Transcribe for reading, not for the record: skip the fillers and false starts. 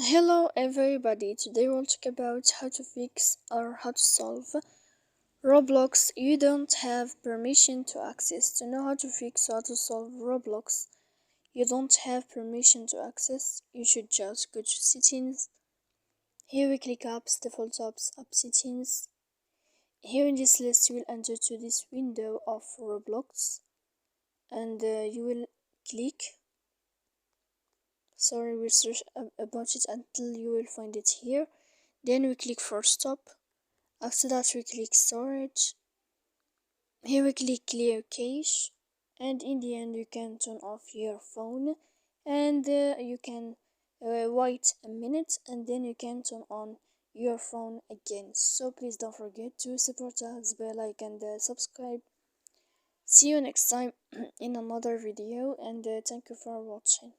Hello everybody, today we'll talk about how to fix or how to solve Roblox. You don't have permission to access. To know how to fix or how to solve Roblox, you don't have permission to access. You should just go to settings. Here we click apps, default apps, app settings. Here in this list you will enter to this window of Roblox and you will click. Sorry, we'll search about it until you will find it here. Then we click for stop. After that we click storage. Here we click clear cache, and in the end you can turn off your phone and you can wait a minute and then you can turn on your phone again. So please don't forget to support us by like and subscribe. See you next time in another video, and thank you for watching.